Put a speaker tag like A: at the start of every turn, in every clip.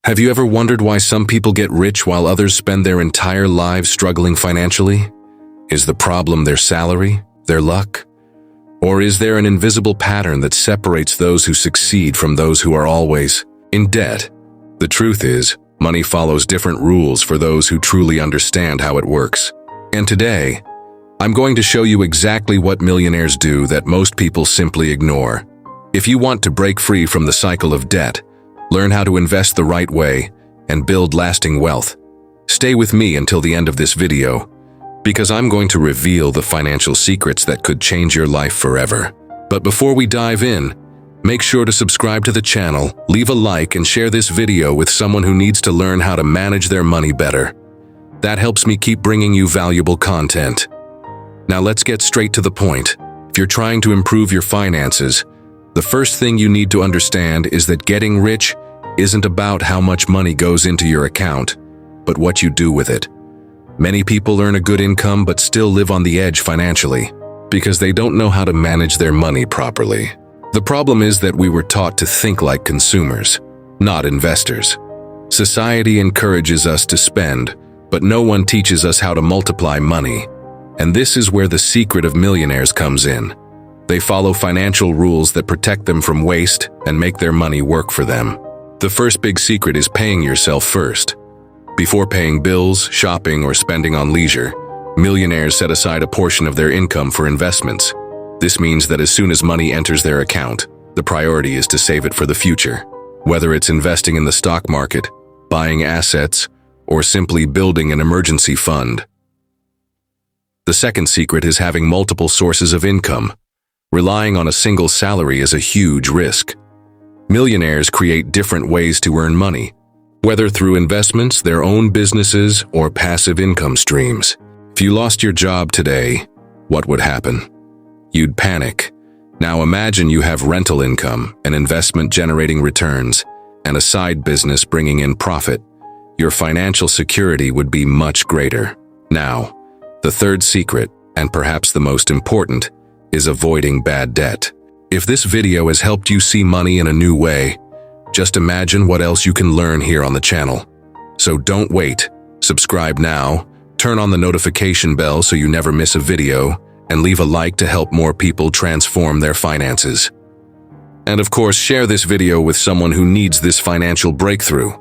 A: Have you ever wondered why some people get rich while others spend their entire lives struggling financially? Is the problem their salary, their luck? Or is there an invisible pattern that separates those who succeed from those who are always in debt? The truth is, money follows different rules for those who truly understand how it works. And today, I'm going to show you exactly what millionaires do that most people simply ignore. If you want to break free from the cycle of debt, learn how to invest the right way, and build lasting wealth, stay with me until the end of this video, because I'm going to reveal the financial secrets that could change your life forever. But before we dive in, make sure to subscribe to the channel, leave a like, and share this video with someone who needs to learn how to manage their money better. That helps me keep bringing you valuable content. Now let's get straight to the point. If you're trying to improve your finances, the first thing you need to understand is that getting rich isn't about how much money goes into your account, but what you do with it. Many people earn a good income but still live on the edge financially because they don't know how to manage their money properly. The problem is that we were taught to think like consumers, not investors. Society encourages us to spend, but no one teaches us how to multiply money. And this is where the secret of millionaires comes in. They follow financial rules that protect them from waste and make their money work for them. The first big secret is paying yourself first. Before paying bills, shopping, or spending on leisure, millionaires set aside a portion of their income for investments. This means that as soon as money enters their account, the priority is to save it for the future. Whether it's investing in the stock market, buying assets, or simply building an emergency fund. The second secret is having multiple sources of income. Relying on a single salary is a huge risk. Millionaires create different ways to earn money, whether through investments, their own businesses, or passive income streams. If you lost your job today, what would happen? You'd panic. Now imagine you have rental income, an investment generating returns, and a side business bringing in profit. Your financial security would be much greater. Now, the third secret, and perhaps the most important, is avoiding bad debt. If this video has helped you see money in a new way, just imagine what else you can learn here on the channel. So don't wait. Subscribe now, turn on the notification bell so you never miss a video, and leave a like to help more people transform their finances. And of course, share this video with someone who needs this financial breakthrough.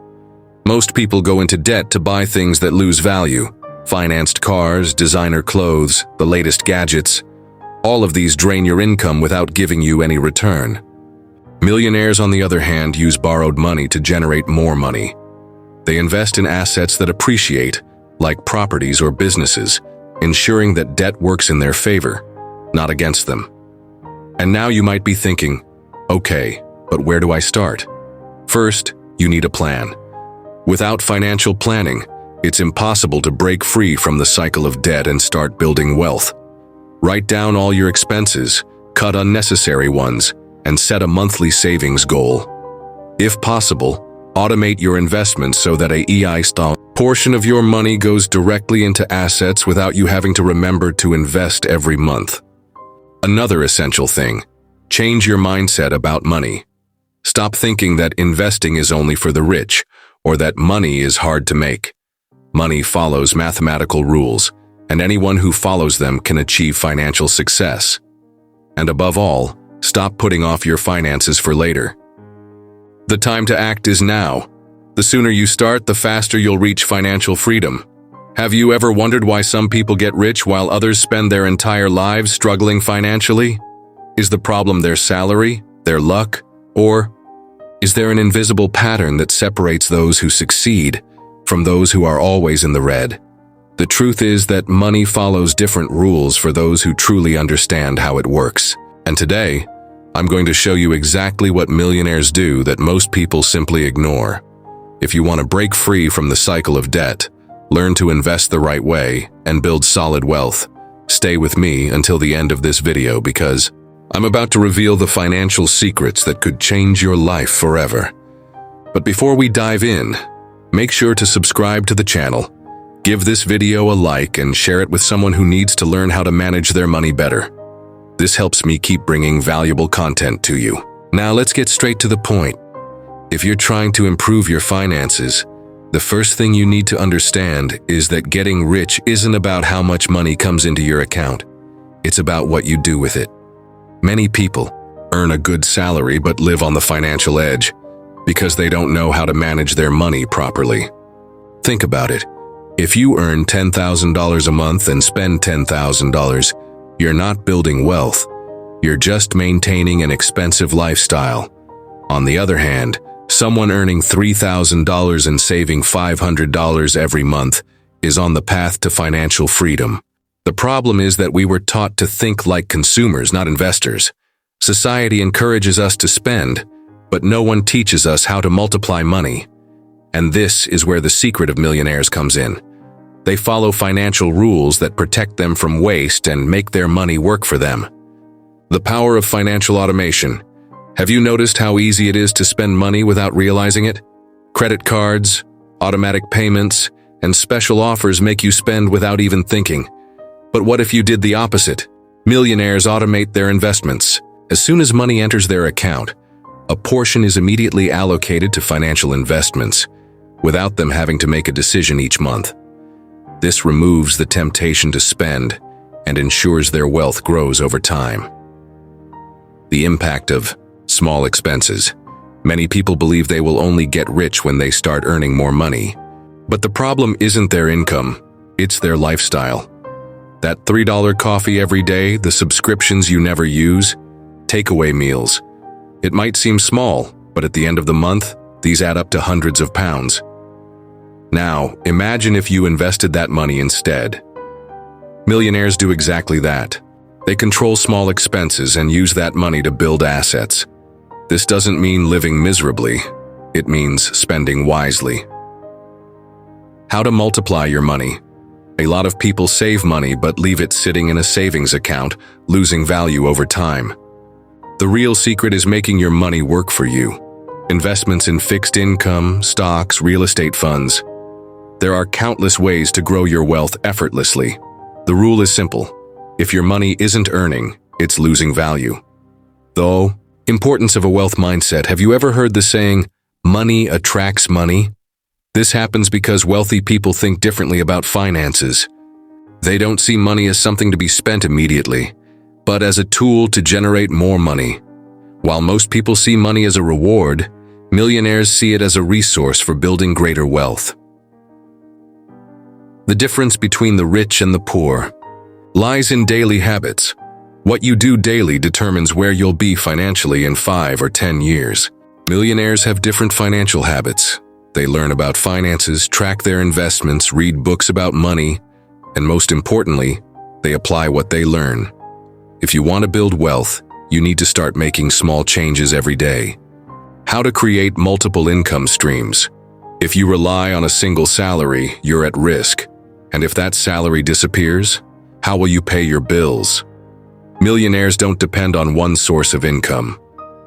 A: Most people go into debt to buy things that lose value. Financed cars, designer clothes, the latest gadgets. All of these drain your income without giving you any return. Millionaires, on the other hand, use borrowed money to generate more money. They invest in assets that appreciate, like properties or businesses, ensuring that debt works in their favor, not against them. And now you might be thinking, okay, but where do I start? First, you need a plan. Without financial planning, it's impossible to break free from the cycle of debt and start building wealth. Write down all your expenses, cut unnecessary ones, and set a monthly savings goal. If possible, automate your investments so that a portion of your money goes directly into assets without you having to remember to invest every month. Another essential thing, change your mindset about money. Stop thinking that investing is only for the rich or that money is hard to make. Money follows mathematical rules, and anyone who follows them can achieve financial success. And above all, stop putting off your finances for later. The time to act is now. The sooner you start, the faster you'll reach financial freedom. Have you ever wondered why some people get rich while others spend their entire lives struggling financially? Is the problem their salary, their luck, or is there an invisible pattern that separates those who succeed from those who are always in the red? The truth is that money follows different rules for those who truly understand how it works. And today, I'm going to show you exactly what millionaires do that most people simply ignore. If you want to break free from the cycle of debt, learn to invest the right way, and build solid wealth, stay with me until the end of this video because I'm about to reveal the financial secrets that could change your life forever. But before we dive in, make sure to subscribe to the channel. Give this video a like and share it with someone who needs to learn how to manage their money better. This helps me keep bringing valuable content to you. Now let's get straight to the point. If you're trying to improve your finances, the first thing you need to understand is that getting rich isn't about how much money comes into your account. It's about what you do with it. Many people earn a good salary but live on the financial edge because they don't know how to manage their money properly. Think about it. If you earn $10,000 a month and spend $10,000, you're not building wealth. You're just maintaining an expensive lifestyle. On the other hand, someone earning $3,000 and saving $500 every month is on the path to financial freedom. The problem is that we were taught to think like consumers, not investors. Society encourages us to spend, but no one teaches us how to multiply money. And this is where the secret of millionaires comes in. They follow financial rules that protect them from waste and make their money work for them. The power of financial automation. Have you noticed how easy it is to spend money without realizing it? Credit cards, automatic payments, and special offers make you spend without even thinking. But what if you did the opposite? Millionaires automate their investments. As soon as money enters their account, a portion is immediately allocated to financial investments, without them having to make a decision each month. This removes the temptation to spend and ensures their wealth grows over time. The impact of small expenses. Many people believe they will only get rich when they start earning more money. But the problem isn't their income, it's their lifestyle. That $3 coffee every day, the subscriptions you never use, takeaway meals. It might seem small, but at the end of the month, these add up to hundreds of pounds. Now, imagine if you invested that money instead. Millionaires do exactly that. They control small expenses and use that money to build assets. This doesn't mean living miserably. It means spending wisely. How to multiply your money. A lot of people save money but leave it sitting in a savings account, losing value over time. The real secret is making your money work for you. Investments in fixed income, stocks, real estate funds. There are countless ways to grow your wealth effortlessly. The rule is simple. If your money isn't earning, it's losing value. Though, importance of a wealth mindset. Have you ever heard the saying, money attracts money? This happens because wealthy people think differently about finances. They don't see money as something to be spent immediately, but as a tool to generate more money. While most people see money as a reward, millionaires see it as a resource for building greater wealth. The difference between the rich and the poor lies in daily habits. What you do daily determines where you'll be financially in 5 or 10 years. Millionaires have different financial habits. They learn about finances, track their investments, read books about money, and most importantly, they apply what they learn. If you want to build wealth, you need to start making small changes every day. How to create multiple income streams. If you rely on a single salary, you're at risk. And if that salary disappears, how will you pay your bills? Millionaires don't depend on one source of income.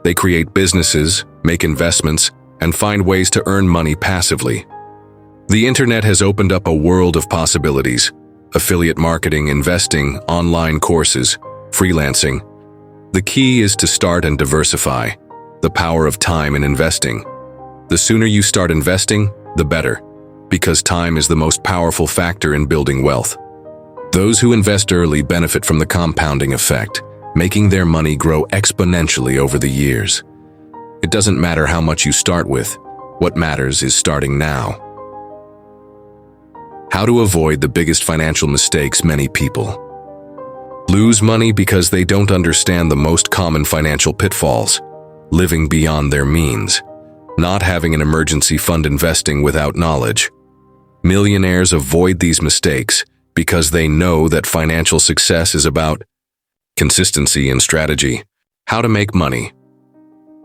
A: They create businesses, make investments, and find ways to earn money passively. The internet has opened up a world of possibilities. Affiliate marketing, investing, online courses, freelancing. The key is to start and diversify. The power of time in investing. The sooner you start investing, the better, because time is the most powerful factor in building wealth. Those who invest early benefit from the compounding effect, making their money grow exponentially over the years. It doesn't matter how much you start with. What matters is starting now. How to avoid the biggest financial mistakes many people lose money because they don't understand the most common financial pitfalls. Living beyond their means. Not having an emergency fund, investing without knowledge. Millionaires avoid these mistakes because they know that financial success is about consistency and strategy. How to make money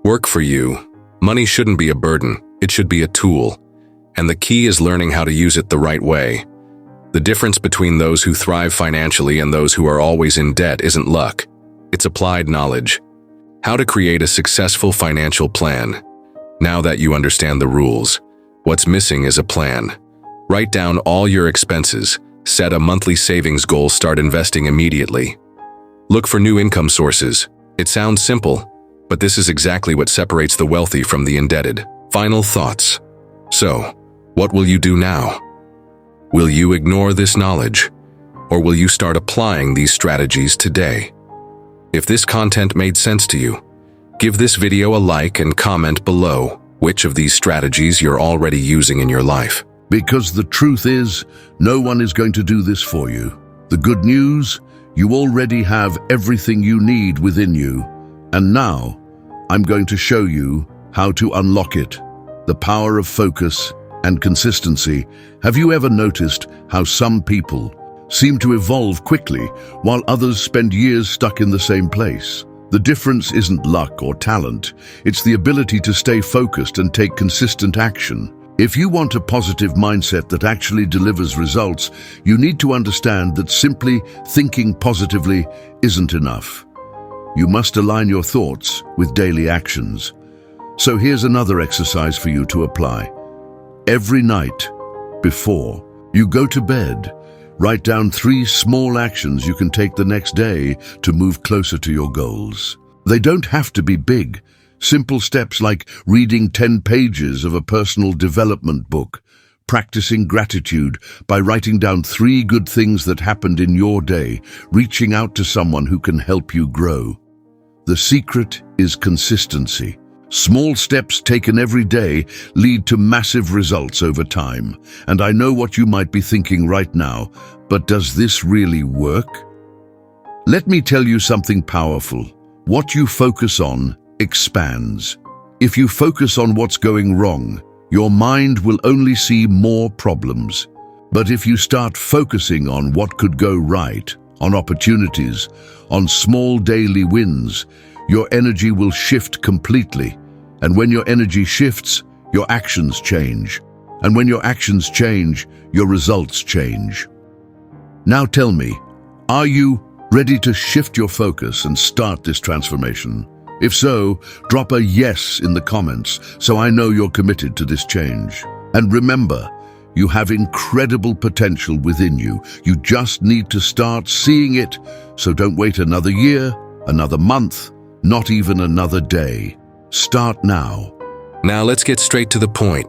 A: work for you. Money shouldn't be a burden, it should be a tool. And the key is learning how to use it the right way. The difference between those who thrive financially and those who are always in debt isn't luck, it's applied knowledge. How to create a successful financial plan. Now that you understand the rules, what's missing is a plan. Write down all your expenses, set a monthly savings goal, start investing immediately. Look for new income sources. It sounds simple, but this is exactly what separates the wealthy from the indebted. Final thoughts. So, what will you do now? Will you ignore this knowledge, or will you start applying these strategies today? If this content made sense to you, give this video a like and comment below which of these strategies you're already using in your life.
B: Because the truth is, no one is going to do this for you. The good news, you already have everything you need within you. And now, I'm going to show you how to unlock it. The power of focus and consistency. Have you ever noticed how some people seem to evolve quickly while others spend years stuck in the same place? The difference isn't luck or talent, it's the ability to stay focused and take consistent action. If you want a positive mindset that actually delivers results, you need to understand that simply thinking positively isn't enough. You must align your thoughts with daily actions. So here's another exercise for you to apply. Every night, before you go to bed, write down 3 small actions you can take the next day to move closer to your goals. They don't have to be big. Simple steps like reading 10 pages of a personal development book, practicing gratitude by writing down 3 good things that happened in your day, reaching out to someone who can help you grow. The secret is consistency. Small steps taken every day lead to massive results over time. And I know what you might be thinking right now, but does this really work? Let me tell you something powerful. What you focus on expands. If you focus on what's going wrong, your mind will only see more problems. But if you start focusing on what could go right, on opportunities, on small daily wins, your energy will shift completely. And when your energy shifts, your actions change. And when your actions change, your results change. Now tell me, are you ready to shift your focus and start this transformation? If so, drop a yes in the comments so I know you're committed to this change. And remember, you have incredible potential within you. You just need to start seeing it. So don't wait another year, another month, not even another day. Start now.
A: Now let's get straight to the point.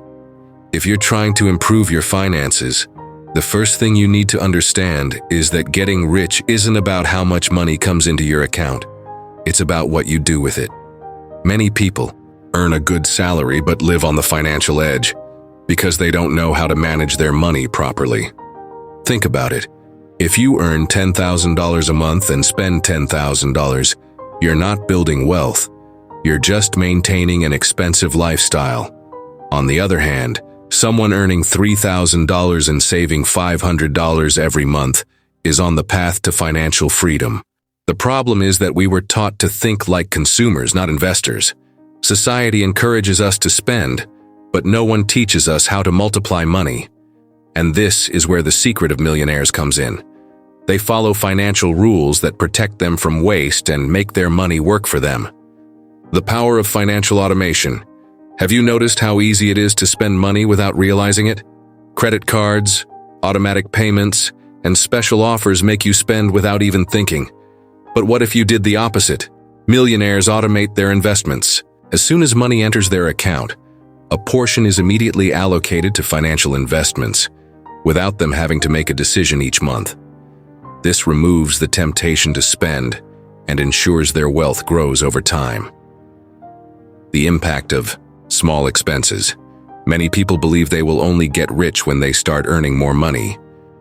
A: If you're trying to improve your finances, the first thing you need to understand is that getting rich isn't about how much money comes into your account. It's about what you do with it. Many people earn a good salary but live on the financial edge because they don't know how to manage their money properly. Think about it. If you earn $10,000 a month and spend $10,000, you're not building wealth. You're just maintaining an expensive lifestyle. On the other hand, someone earning $3,000 and saving $500 every month is on the path to financial freedom. The problem is that we were taught to think like consumers, not investors. Society encourages us to spend, but no one teaches us how to multiply money. And this is where the secret of millionaires comes in. They follow financial rules that protect them from waste and make their money work for them. The power of financial automation. Have you noticed how easy it is to spend money without realizing it? Credit cards, automatic payments, and special offers make you spend without even thinking. But what if you did the opposite? Millionaires automate their investments. As soon as money enters their account, a portion is immediately allocated to financial investments, without them having to make a decision each month. This removes the temptation to spend and ensures their wealth grows over time. The impact of small expenses. Many people believe they will only get rich when they start earning more money.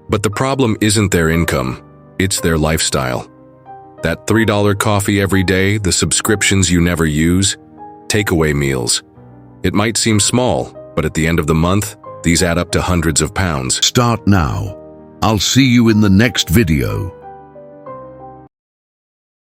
A: But the problem isn't their income, it's their lifestyle. That $3 coffee every day, the subscriptions you never use, takeaway meals. It might seem small, but at the end of the month, these add up to hundreds of pounds.
B: Start now. I'll see you in the next video.